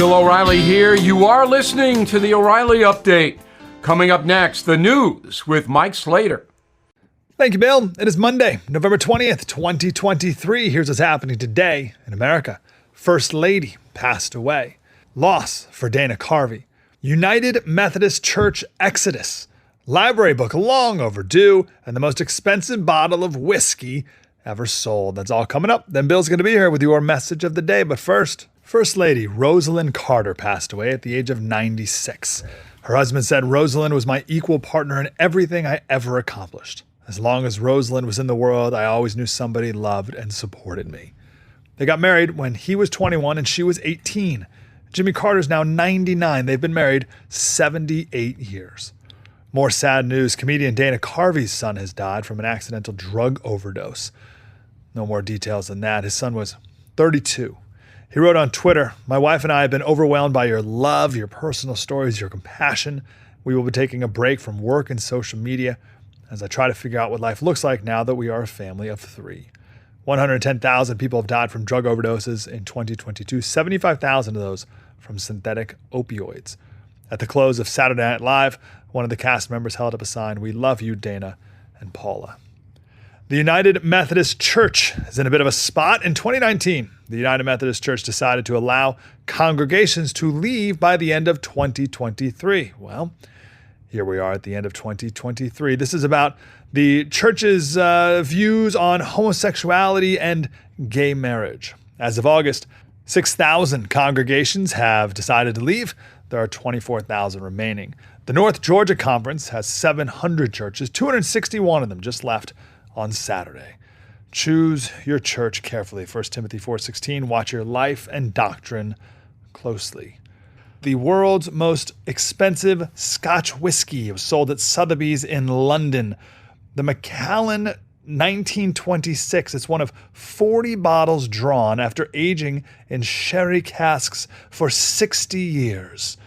Bill O'Reilly here. You are listening to the O'Reilly Update. Coming up next, the news with Mike Slater. Thank you, Bill. It is Monday, November 20th, 2023. Here's what's happening today in America. First Lady passed away. Loss for Dana Carvey. United Methodist Church exodus. Library book long overdue. And the most expensive bottle of whiskey ever sold. That's all coming up. Then Bill's going to be here with your message of the day. But first, First Lady Rosalynn Carter passed away at the age of 96. Her husband said, "Rosalynn was my equal partner in everything I ever accomplished. As long as Rosalynn was in the world, I always knew somebody loved and supported me." They got married when he was 21 and she was 18. Jimmy Carter's now 99. They've been married 78 years. More sad news. Comedian Dana Carvey's son has died from an accidental drug overdose. No more details than that. His son was 32. He wrote on Twitter, "My wife and I have been overwhelmed by your love, your personal stories, your compassion. We will be taking a break from work and social media as I try to figure out what life looks like now that we are a family of 3. 110,000 people have died from drug overdoses in 2022, 75,000 of those from synthetic opioids." At the close of Saturday Night Live, one of the cast members held up a sign, "We love you, Dana and Paula." The United Methodist Church is in a bit of a spot. In 2019, the United Methodist Church decided to allow congregations to leave by the end of 2023. Well, here we are at the end of 2023. This is about the church's views on homosexuality and gay marriage. As of August, 6,000 congregations have decided to leave. There are 24,000 remaining. The North Georgia Conference has 700 churches, 261 of them just left on Saturday. Choose your church carefully. 1 Timothy 4:16, watch your life and doctrine closely. The world's most expensive Scotch whiskey was sold at Sotheby's in London. The Macallan 1926. It's one of 40 bottles drawn after aging in sherry casks for 60 years.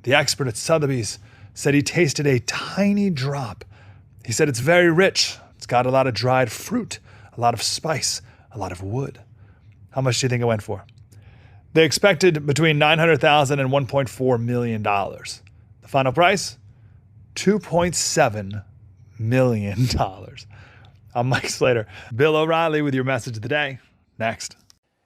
The expert at Sotheby's said he tasted a tiny drop. He said it's very rich. It's got a lot of dried fruit, a lot of spice, a lot of wood. How much do you think it went for? They expected between $900,000 and $1.4 million. The final price? $2.7 million. I'm Mike Slater. Bill O'Reilly with your message of the day. Next.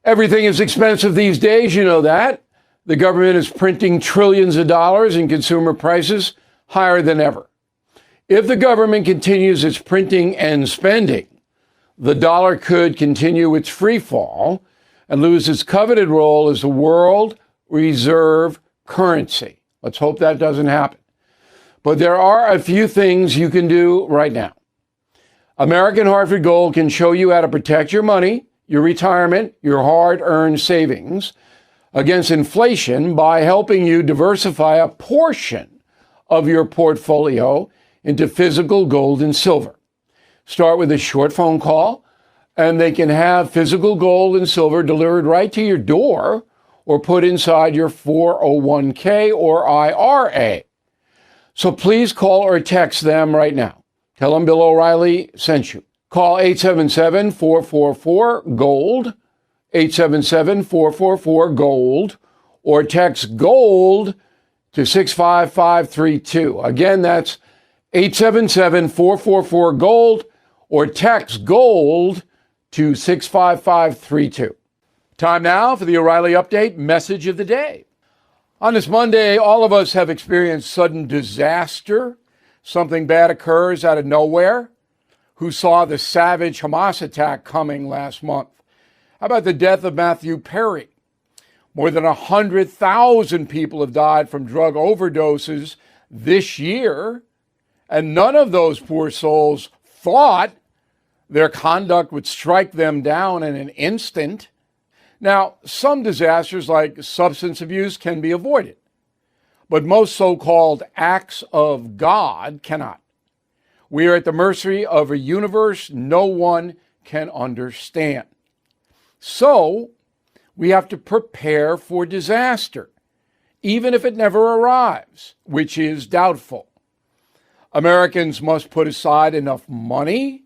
Everything is expensive these days, you know that. The government is printing trillions of dollars and consumer prices higher than ever. If the government continues its printing and spending, the dollar could continue its free fall and lose its coveted role as the world reserve currency. Let's hope that doesn't happen. But there are a few things you can do right now. American Hartford Gold can show you how to protect your money, your retirement, your hard-earned savings against inflation by helping you diversify a portion of your portfolio into physical gold and silver. Start with a short phone call, and they can have physical gold and silver delivered right to your door or put inside your 401k or IRA. So please call or text them right now. Tell them Bill O'Reilly sent you. Call 877-444-GOLD, 877-444-GOLD, or text GOLD to 65532. Again, that's 877-444-GOLD, or text GOLD to 65532. Time now for the O'Reilly Update message of the day. On this Monday, all of us have experienced sudden disaster. Something bad occurs out of nowhere. Who saw the savage Hamas attack coming last month? How about the death of Matthew Perry? More than 100,000 people have died from drug overdoses this year, and none of those poor souls thought their conduct would strike them down in an instant. Now, some disasters like substance abuse can be avoided, but most so-called acts of God cannot. We are at the mercy of a universe no one can understand. So, we have to prepare for disaster, even if it never arrives, which is doubtful. Americans must put aside enough money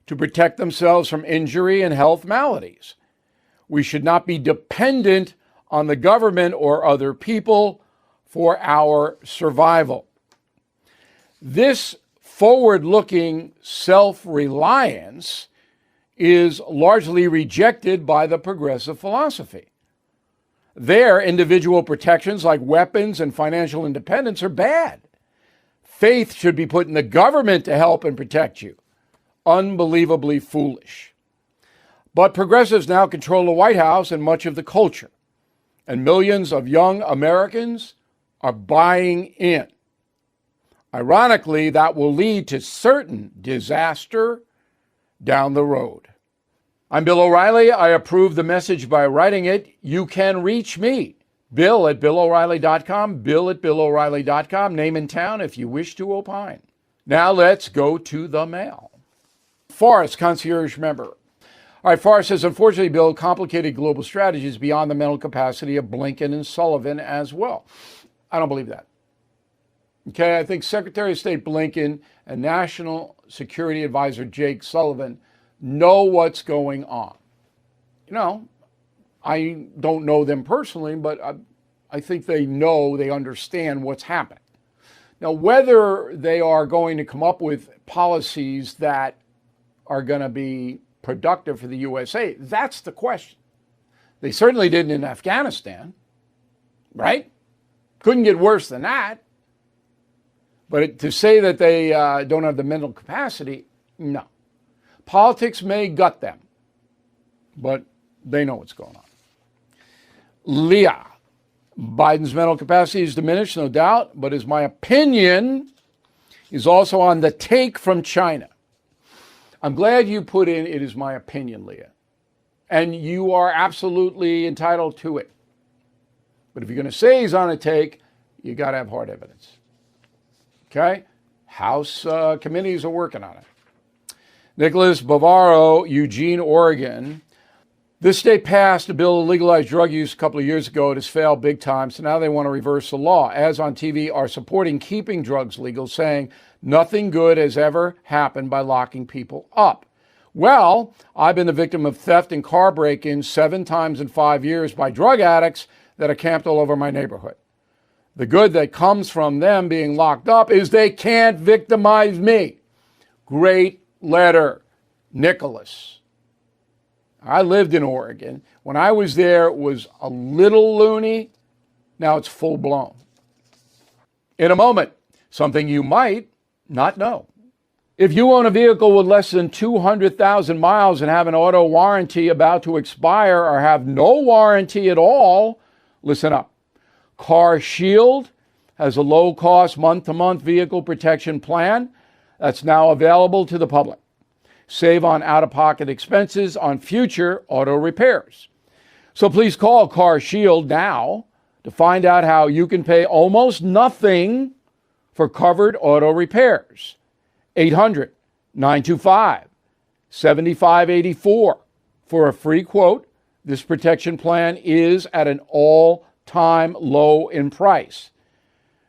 to protect themselves from injury and health maladies. We should not be dependent on the government or other people for our survival. This forward-looking self-reliance is largely rejected by the progressive philosophy. Their individual protections like weapons and financial independence are bad. Faith should be put in the government to help and protect you. Unbelievably foolish. But progressives now control the White House and much of the culture. And millions of young Americans are buying in. Ironically, that will lead to certain disaster down the road. I'm Bill O'Reilly. I approve the message by writing it. You can reach me, Bill at BillO'Reilly.com, Bill at BillO'Reilly.com, name and town if you wish to opine. Now let's go to the mail. Forrest, concierge member. All right, Forrest says, unfortunately, Bill, complicated global strategy is beyond the mental capacity of Blinken and Sullivan as well. I don't believe that. Okay, I think Secretary of State Blinken and National Security Advisor Jake Sullivan know what's going on. You know, I don't know them personally, but I think they know, they understand what's happening. Now, whether they are going to come up with policies that are going to be productive for the USA, that's the question. They certainly didn't in Afghanistan, right? Couldn't get worse than that. But to say that they don't have the mental capacity, no. Politics may gut them, but they know what's going on. Leah, Biden's mental capacity is diminished, no doubt, but as my opinion is also on the take from China. I'm glad you put in, it is my opinion, Leah. And you are absolutely entitled to it. But if you're going to say he's on a take, you got to have hard evidence. Okay? House committees are working on it. Nicholas Bavaro, Eugene, Oregon. This state passed a bill to legalize drug use a couple of years ago. It has failed big time, so now they want to reverse the law. Ads on TV are supporting keeping drugs legal, saying nothing good has ever happened by locking people up. Well, I've been the victim of theft and car break-ins 7 times in 5 years by drug addicts that are camped all over my neighborhood. The good that comes from them being locked up is they can't victimize me. Great letter, Nicholas. I lived in Oregon. When I was there, it was a little loony. Now it's full blown. In a moment, something you might not know. If you own a vehicle with less than 200,000 miles and have an auto warranty about to expire or have no warranty at all, listen up. Car Shield has a low-cost month-to-month vehicle protection plan that's now available to the public. Save on out-of-pocket expenses on future auto repairs. So please call Car Shield now to find out how you can pay almost nothing for covered auto repairs. 800-925-7584 for a free quote. This protection plan is at an all-time low in price.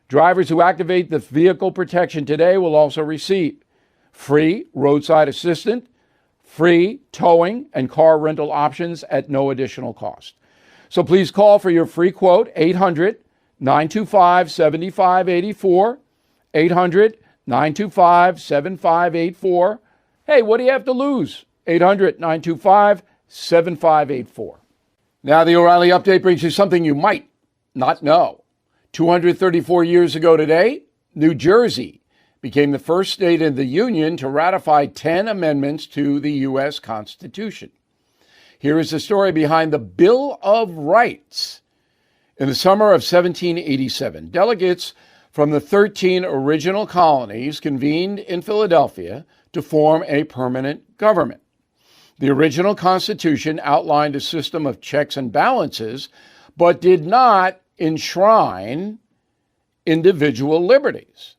Drivers who activate the vehicle protection today will also receive free roadside assistance, free towing and car rental options at no additional cost. So please call for your free quote, 800-925-7584, 800-925-7584. Hey, what do you have to lose? 800-925-7584. Now the O'Reilly Update brings you something you might not know. 234 years ago today, New Jersey became the first state in the Union to ratify 10 amendments to the U.S. Constitution. Here is the story behind the Bill of Rights. In the summer of 1787, delegates from the 13 original colonies convened in Philadelphia to form a permanent government. The original Constitution outlined a system of checks and balances, but did not enshrine individual liberties.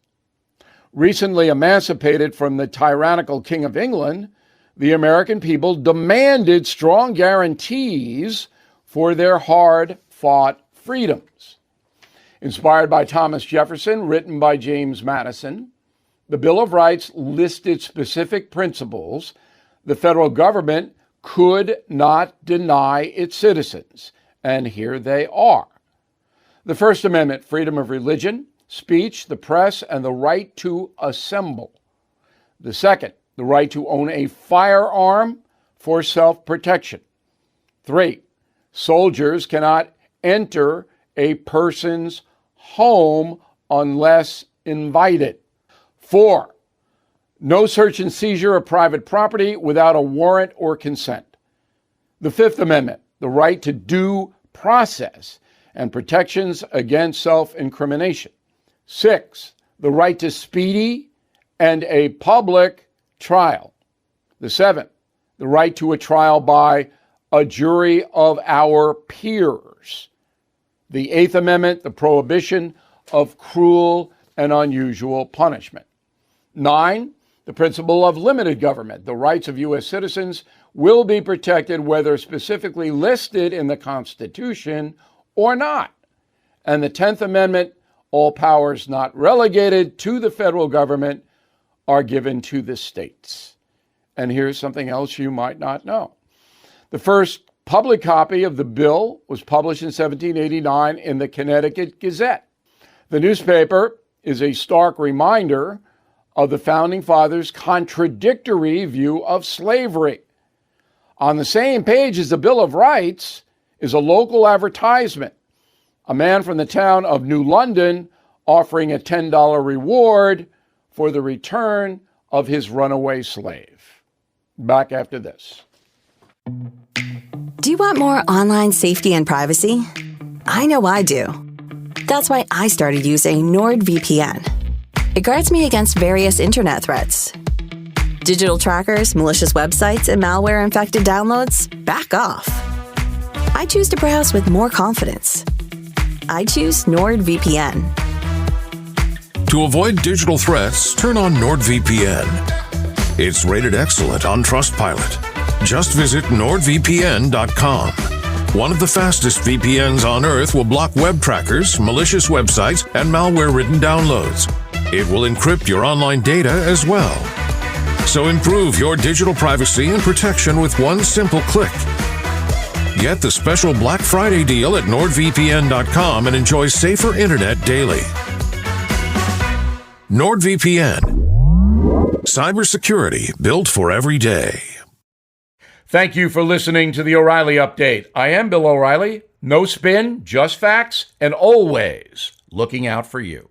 Recently emancipated from the tyrannical King of England, the American people demanded strong guarantees for their hard-fought freedoms. Inspired by Thomas Jefferson, written by James Madison, the Bill of Rights listed specific principles the federal government could not deny its citizens, and here they are. The First Amendment, freedom of religion, speech, the press, and the right to assemble. The second, the right to own a firearm for self-protection. 3, soldiers cannot enter a person's home unless invited. 4, no search and seizure of private property without a warrant or consent. The Fifth Amendment, the right to due process and protections against self-incrimination. 6, the right to speedy and a public trial. The 7th, the right to a trial by a jury of our peers. The 8th Amendment, the prohibition of cruel and unusual punishment. 9, the principle of limited government. The rights of U.S. citizens will be protected whether specifically listed in the Constitution or not. And the 10th Amendment, all powers not relegated to the federal government are given to the states. And here's something else you might not know. The first public copy of the bill was published in 1789 in the Connecticut Gazette. The newspaper is a stark reminder of the Founding Fathers' contradictory view of slavery. On the same page as the Bill of Rights is a local advertisement, a man from the town of New London offering a $10 reward for the return of his runaway slave. Back after this. Do you want more online safety and privacy? I know I do. That's why I started using NordVPN. It guards me against various internet threats. Digital trackers, malicious websites, and malware-infected downloads? Back off. I choose to browse with more confidence. I choose NordVPN. To avoid digital threats, turn on NordVPN. It's rated excellent on Trustpilot. Just visit NordVPN.com. One of the fastest VPNs on Earth will block web trackers, malicious websites, and malware-ridden downloads. It will encrypt your online data as well. So improve your digital privacy and protection with one simple click. Get the special Black Friday deal at NordVPN.com and enjoy safer internet daily. NordVPN. Cybersecurity built for every day. Thank you for listening to the O'Reilly Update. I am Bill O'Reilly. No spin, just facts, and always looking out for you.